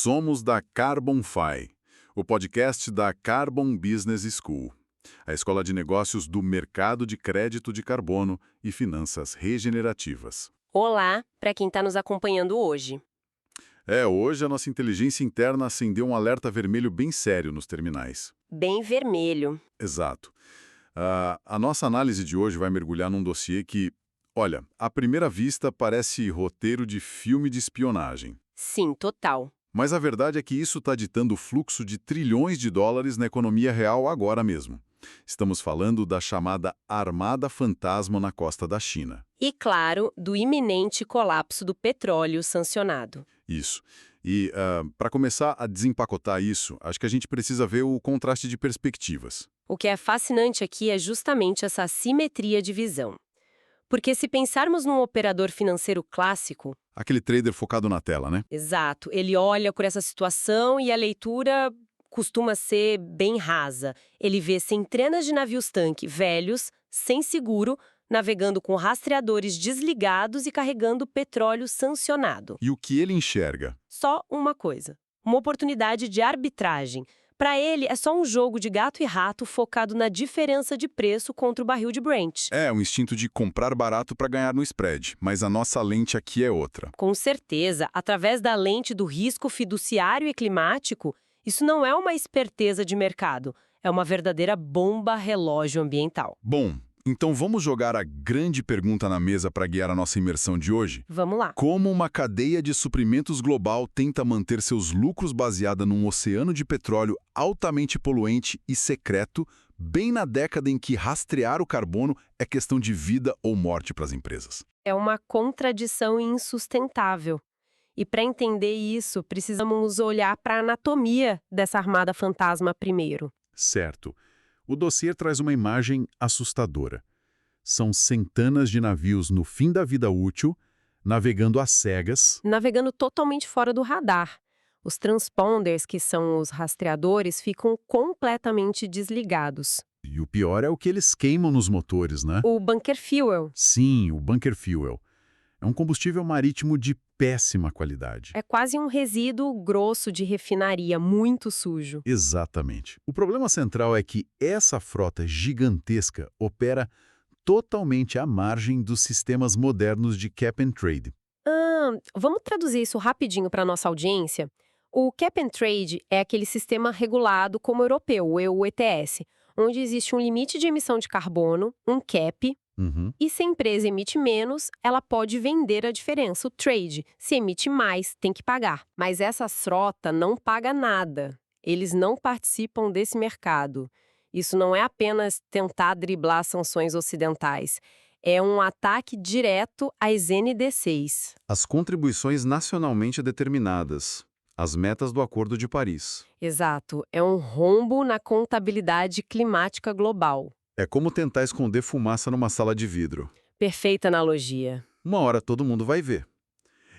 Somos da CarbonFi, o podcast da Carbon Business School, a escola de negócios do mercado de crédito de carbono e finanças regenerativas. Olá, para quem está nos acompanhando hoje. Hoje a nossa inteligência interna acendeu um alerta vermelho bem sério nos terminais. Bem vermelho. Exato. A nossa análise de hoje vai mergulhar num dossiê que, olha, à primeira vista parece roteiro de filme de espionagem. Sim, total. Mas a verdade é que isso está ditando o fluxo de trilhões de dólares na economia real agora mesmo. Estamos falando da chamada Armada Fantasma na costa da China. E, claro, do iminente colapso do petróleo sancionado. Isso. E, para começar a desempacotar isso, acho que a gente precisa ver o contraste de perspectivas. O que é fascinante aqui é justamente essa assimetria de visão. Porque se pensarmos num operador financeiro clássico... Aquele trader focado na tela, né? Exato. Ele olha por essa situação e a leitura costuma ser bem rasa. Ele vê centenas de navios-tanque velhos, sem seguro, navegando com rastreadores desligados e carregando petróleo sancionado. E o que ele enxerga? Só uma coisa: uma oportunidade de arbitragem. Para ele, é só um jogo de gato e rato focado na diferença de preço contra o barril de Brent. É um instinto de comprar barato para ganhar no spread, mas a nossa lente aqui é outra. Com certeza, através da lente do risco fiduciário e climático, isso não é uma esperteza de mercado, é uma verdadeira bomba relógio ambiental. Bom, então vamos jogar a grande pergunta na mesa para guiar a nossa imersão de hoje? Vamos lá. Como uma cadeia de suprimentos global tenta manter seus lucros baseada num oceano de petróleo altamente poluente e secreto, bem na década em que rastrear o carbono é questão de vida ou morte para as empresas? É uma contradição insustentável. E para entender isso, precisamos olhar para a anatomia dessa armada fantasma primeiro. Certo. O dossiê traz uma imagem assustadora. São centenas de navios no fim da vida útil, navegando às cegas. Navegando totalmente fora do radar. Os transponders, que são os rastreadores, ficam completamente desligados. E o pior é o que eles queimam nos motores, né? O bunker fuel Sim, o bunker fuel. É um combustível marítimo de péssima qualidade. é quase um resíduo grosso de refinaria, muito sujo. Exatamente. O problema central é que essa frota gigantesca opera totalmente à margem dos sistemas modernos de cap and trade. Vamos traduzir isso rapidinho para nossa audiência? O Cap and Trade é aquele sistema regulado como europeu, o ETS, onde existe um limite de emissão de carbono, um cap, e se a empresa emite menos, ela pode vender a diferença, o trade. Se emite mais, tem que pagar. Mas essa frota não paga nada. Eles não participam desse mercado. Isso não é apenas tentar driblar sanções ocidentais. É um ataque direto às NDCs. As contribuições nacionalmente determinadas, as metas do Acordo de Paris. Exato. É um rombo na contabilidade climática global. É como tentar esconder fumaça numa sala de vidro. Perfeita analogia. Uma hora todo mundo vai ver.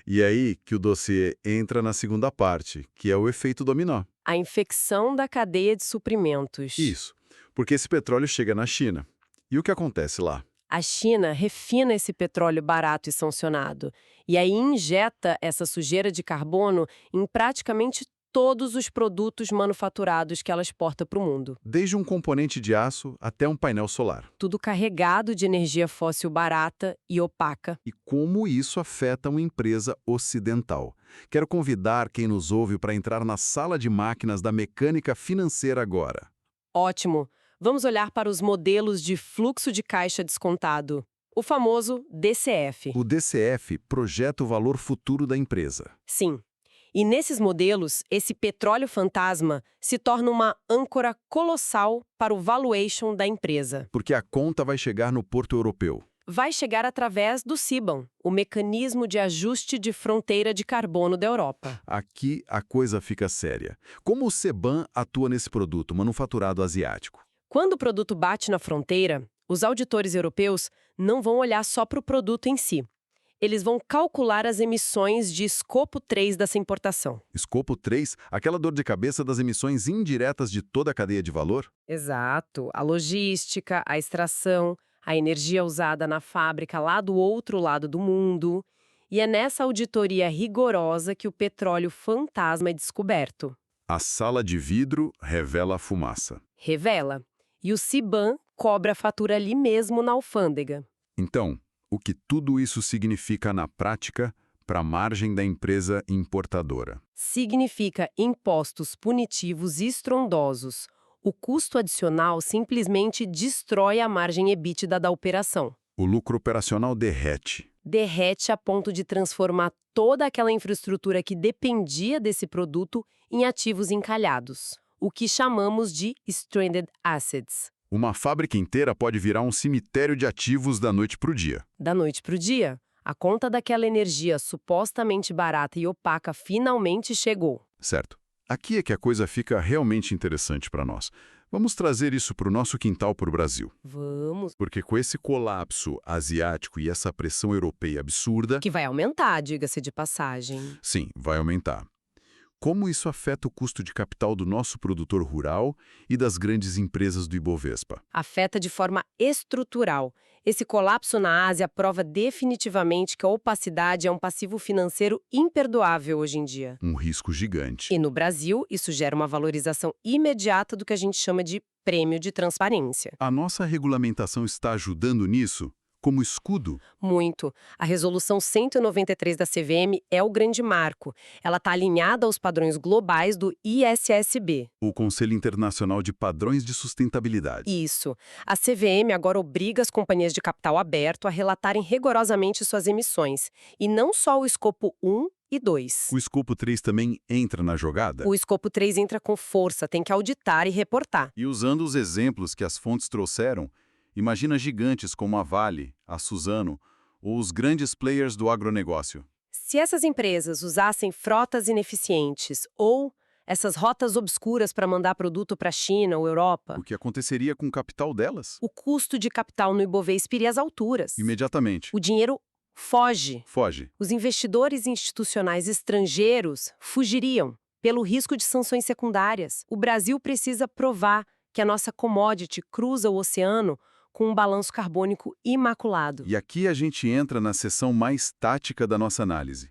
E é aí que o dossiê entra na segunda parte, que é o efeito dominó. A infecção da cadeia de suprimentos. Isso, porque esse petróleo chega na China. E o que acontece lá? A China refina esse petróleo barato e sancionado, e aí injeta essa sujeira de carbono em praticamente todos os produtos manufaturados que ela exporta para o mundo. Desde um componente de aço até um painel solar. Tudo carregado de energia fóssil barata e opaca. E como isso afeta uma empresa ocidental? Quero convidar quem nos ouve para entrar na sala de máquinas da mecânica financeira agora. Ótimo! Vamos olhar para os modelos de fluxo de caixa descontado. O famoso DCF. O DCF projeta o valor futuro da empresa. Sim. E nesses modelos, esse petróleo fantasma se torna uma âncora colossal para o valuation da empresa. Porque a conta vai chegar no porto europeu. Vai chegar através do CBAM, o Mecanismo de Ajuste de Fronteira de Carbono da Europa. Aqui a coisa fica séria. Como o CBAM atua nesse produto manufaturado asiático? Quando o produto bate na fronteira, os auditores europeus não vão olhar só para o produto em si. Eles vão calcular as emissões de escopo 3 dessa importação. Escopo 3, aquela dor de cabeça das emissões indiretas de toda a cadeia de valor? Exato. A logística, a extração, a energia usada na fábrica lá do outro lado do mundo. E é nessa auditoria rigorosa que o petróleo fantasma é descoberto. A sala de vidro revela a fumaça. Revela. E o CBAM cobra a fatura ali mesmo na alfândega. Então, o que tudo isso significa na prática para a margem da empresa importadora? Significa impostos punitivos estrondosos. O custo adicional simplesmente destrói a margem EBITDA da operação. O lucro operacional derrete. Derrete a ponto de transformar toda aquela infraestrutura que dependia desse produto em ativos encalhados, o que chamamos de stranded assets. Uma fábrica inteira pode virar um cemitério de ativos da noite para o dia. Da noite para o dia, a conta daquela energia supostamente barata e opaca finalmente chegou. Certo. Aqui é que a coisa fica realmente interessante para nós. Vamos trazer isso para o nosso quintal, para o Brasil. Vamos. Porque com esse colapso asiático e essa pressão europeia absurda... Que vai aumentar, diga-se de passagem. Sim, vai aumentar. Como isso afeta o custo de capital do nosso produtor rural e das grandes empresas do Ibovespa? Afeta de forma estrutural. Esse colapso na Ásia prova definitivamente que a opacidade é um passivo financeiro imperdoável hoje em dia. Um risco gigante. E no Brasil, isso gera uma valorização imediata do que a gente chama de prêmio de transparência. A nossa regulamentação está ajudando nisso? Como escudo? Muito. A Resolução 193 da CVM é o grande marco. Ela está alinhada aos padrões globais do ISSB. O Conselho Internacional de Padrões de Sustentabilidade. Isso. A CVM agora obriga as companhias de capital aberto a relatarem rigorosamente suas emissões. E não só o escopo 1 e 2. O escopo 3 também entra na jogada? O escopo 3 entra com força, tem que auditar e reportar. E usando os exemplos que as fontes trouxeram, imagina gigantes como a Vale, a Suzano ou os grandes players do agronegócio. Se essas empresas usassem frotas ineficientes ou essas rotas obscuras para mandar produto para a China ou Europa, O que aconteceria com o capital delas? o custo de capital no Ibovespa iria às alturas. Imediatamente. O dinheiro foge. Foge. Os investidores institucionais estrangeiros fugiriam pelo risco de sanções secundárias. O Brasil precisa provar que a nossa commodity cruza o oceano com um balanço carbônico imaculado. E aqui a gente entra na seção mais tática da nossa análise.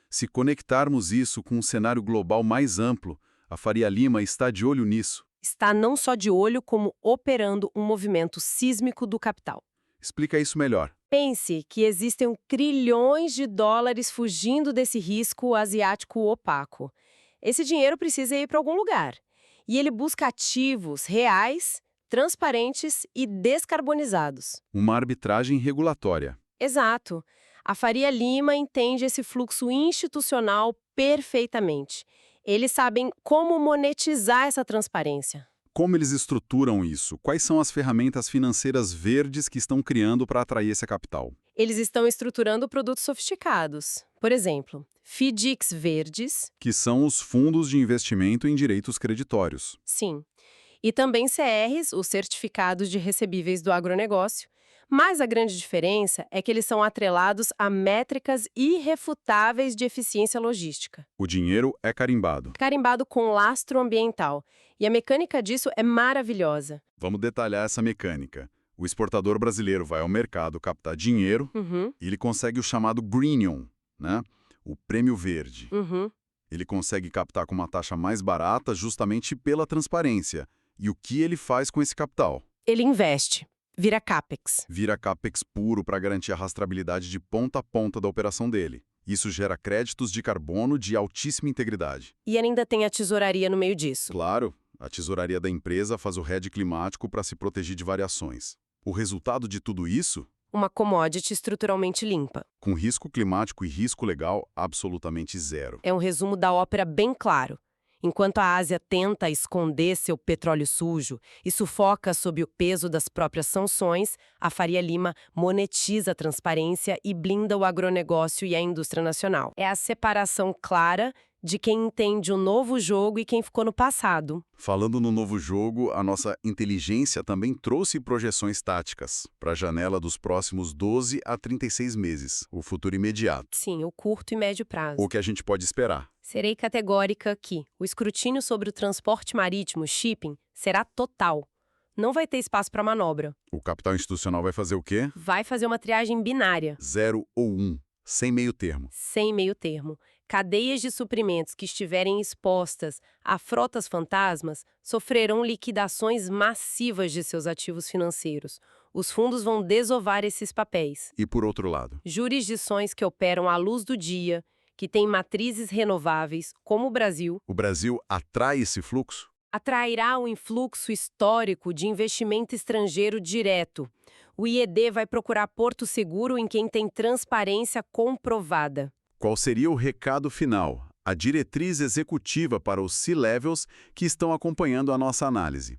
Se conectarmos isso com um cenário global mais amplo, a Faria Lima está de olho nisso. Está não só de olho, como operando um movimento sísmico do capital. Explica isso melhor. Pense que existem trilhões de dólares fugindo desse risco asiático opaco. Esse dinheiro precisa ir para algum lugar. E ele busca ativos reais, transparentes e descarbonizados. Uma arbitragem regulatória. Exato. A Faria Lima entende esse fluxo institucional perfeitamente. Eles sabem como monetizar essa transparência. Como eles estruturam isso? Quais são as ferramentas financeiras verdes que estão criando para atrair esse capital? Eles estão estruturando produtos sofisticados. Por exemplo, FDICs verdes. Que são os fundos de investimento em direitos creditórios. Sim. E também CRs, os certificados de recebíveis do agronegócio. Mas a grande diferença é que eles são atrelados a métricas irrefutáveis de eficiência logística. O dinheiro é carimbado. Carimbado com lastro ambiental. E a mecânica disso é maravilhosa. Vamos detalhar essa mecânica. O exportador brasileiro vai ao mercado captar dinheiro e ele consegue o chamado Greenium, né? O prêmio verde. Ele consegue captar com uma taxa mais barata justamente pela transparência. E o que ele faz com esse capital? Ele investe. Vira CAPEX. Vira CAPEX puro para garantir a rastreabilidade de ponta a ponta da operação dele. Isso gera créditos de carbono de altíssima integridade. E ainda tem a tesouraria no meio disso. Claro, a tesouraria da empresa faz o hedge climático para se proteger de variações. O resultado de tudo isso? Uma commodity estruturalmente limpa. Com risco climático e risco legal absolutamente zero. É um resumo da ópera bem claro. Enquanto a Ásia tenta esconder seu petróleo sujo e sufoca sob o peso das próprias sanções, a Faria Lima monetiza a transparência e blinda o agronegócio e a indústria nacional. É a separação clara de quem entende o novo jogo e quem ficou no passado. Falando no novo jogo, a nossa inteligência também trouxe projeções táticas para a janela dos próximos 12 a 36 meses, o futuro imediato. Sim, o curto e médio prazo. O que a gente pode esperar? Serei categórica que o escrutínio sobre o transporte marítimo, shipping, será total. Não vai ter espaço para manobra. O capital institucional vai fazer o quê? Vai fazer uma triagem binária. 0 ou 1. Sem meio termo. Sem meio termo. Cadeias de suprimentos que estiverem expostas a frotas fantasmas sofrerão liquidações massivas de seus ativos financeiros. Os fundos vão desovar esses papéis. E por outro lado? Jurisdições que operam à luz do dia, que têm matrizes renováveis, como o Brasil, O Brasil atrai esse fluxo? atrairá um influxo histórico de investimento estrangeiro direto. O IED vai procurar porto seguro em quem tem transparência comprovada. Qual seria o recado final, a diretriz executiva para os C-levels que estão acompanhando a nossa análise?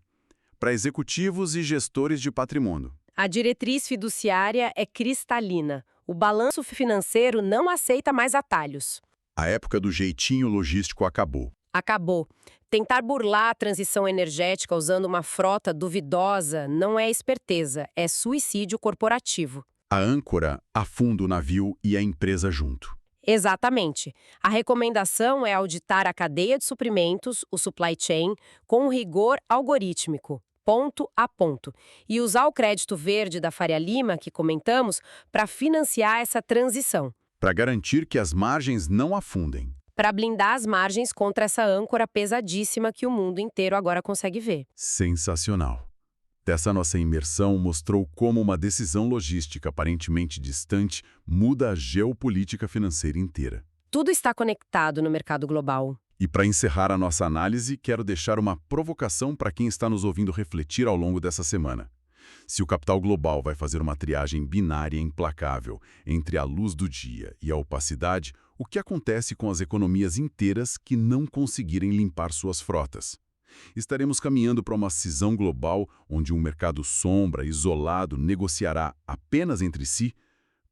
Para executivos e gestores de patrimônio. A diretriz fiduciária é cristalina. O balanço financeiro não aceita mais atalhos. A época do jeitinho logístico acabou. Acabou. Tentar burlar a transição energética usando uma frota duvidosa não é esperteza, é suicídio corporativo. A âncora afunda o navio e a empresa junto. Exatamente. A recomendação é auditar a cadeia de suprimentos, o supply chain, com rigor algorítmico, ponto a ponto, e usar o crédito verde da Faria Lima, que comentamos, para financiar essa transição. Para garantir que as margens não afundem. Para blindar as margens contra essa âncora pesadíssima que o mundo inteiro agora consegue ver. Sensacional. Dessa nossa imersão mostrou como uma decisão logística aparentemente distante muda a geopolítica financeira inteira. Tudo está conectado no mercado global. E para encerrar a nossa análise, quero deixar uma provocação para quem está nos ouvindo refletir ao longo dessa semana. Se o capital global vai fazer uma triagem binária implacável entre a luz do dia e a opacidade, o que acontece com as economias inteiras que não conseguirem limpar suas frotas? Estaremos caminhando para uma cisão global onde um mercado sombra, isolado, negociará apenas entre si,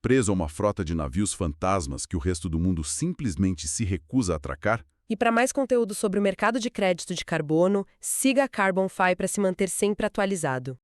preso a uma frota de navios fantasmas que o resto do mundo simplesmente se recusa a atracar? E para mais conteúdo sobre o mercado de crédito de carbono, siga a Carbonfy para se manter sempre atualizado.